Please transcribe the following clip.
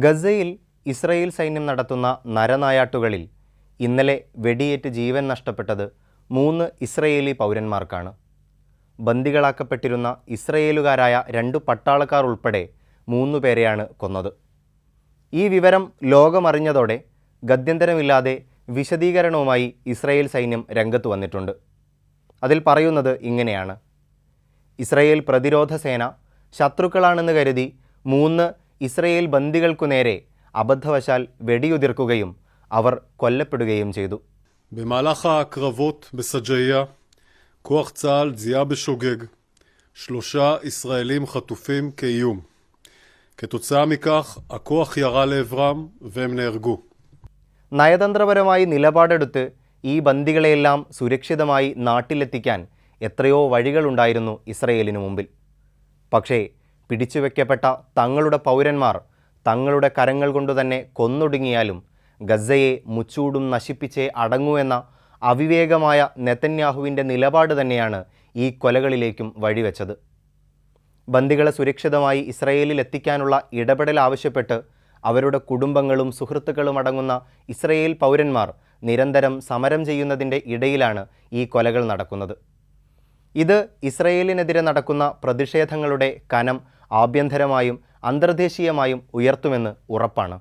ഗസയിൽ ഇസ്രയേൽ സൈന്യം നടത്തുന്ന നരനായാട്ടുകളിൽ ഇന്നലെ വെടിയേറ്റ് ജീവൻ നഷ്ടപ്പെട്ടത് 3 ഇസ്രയേലി പൗരന്മാർക്കാണ്. ബന്ദികളാക്കപ്പെട്ടിരുന്ന ഇസ്രയേലുകാരായ 2 പട്ടാളക്കാർ ഉൾപ്പെടെ 3 പേരെയാണ് കൊന്നത്. ഈ വിവരം ലോകമറിഞ്ഞതോടെ ഗത്യന്തരമില്ലാതെ വിശദീകരണവുമായി ഇസ്രയേൽ സൈന്യം രംഗത്ത് വന്നിട്ടുണ്ട്. അതിൽ പറയുന്നത് ഇങ്ങനെയാണ്: ഇസ്രയേൽ പ്രതിരോധ സേന ശത്രുക്കളാണെന്ന് കരുതി 3 ഇസ്രയേൽ ബന്ദികൾക്കു നേരെ അബദ്ധവശാൽ വെടിയുതിർക്കുകയും അവർ കൊല്ലപ്പെടുകയും ചെയ്തു. במהלך הקרבות בסג'עיה, כוח צה"ל זיהה בשוגג 3 ישראלים חטופים כאיום. כתוצאה מכך, הכוח ירה לעברם והם נהרגו. നയതന്ത്രപരമായി നിലപാടെടുത്ത് ഈ ബന്ദികളെയെല്ലാം സുരക്ഷിതമായി നാട്ടിലെത്തിക്കാൻ എത്രയോ വഴികളുണ്ടായിരുന്നു ഇസ്രയേലിനു മുമ്പിൽ. പക്ഷേ പിടിച്ചുവെക്കപ്പെട്ട തങ്ങളുടെ പൗരന്മാർ തങ്ങളുടെ കരങ്ങൾ കൊണ്ടുതന്നെ കൊന്നൊടുങ്ങിയാലും ഗസയെ മുച്ചൂടും നശിപ്പിച്ചേ അടങ്ങൂ എന്ന അവിവേകമായ നെതന്യാഹുവിൻ്റെ നിലപാട് തന്നെയാണ് ഈ കൊലകളിലേക്കും വഴിവെച്ചത്. ബന്ദികളെ സുരക്ഷിതമായി ഇസ്രയേലിൽ എത്തിക്കാനുള്ള ഇടപെടൽ ആവശ്യപ്പെട്ട് അവരുടെ കുടുംബങ്ങളും സുഹൃത്തുക്കളും അടങ്ങുന്ന ഇസ്രയേൽ പൗരന്മാർ നിരന്തരം സമരം ചെയ്യുന്നതിൻ്റെ ഇടയിലാണ് ഈ കൊലകൾ നടക്കുന്നത്. ഇത് ഇസ്രയേലിനെതിരെ നടക്കുന്ന പ്രതിഷേധങ്ങളുടെ കനം ആഭ്യന്തരമായും അന്തർദേശീയമായും ഉയർത്തുമെന്ന് ഉറപ്പാണ്.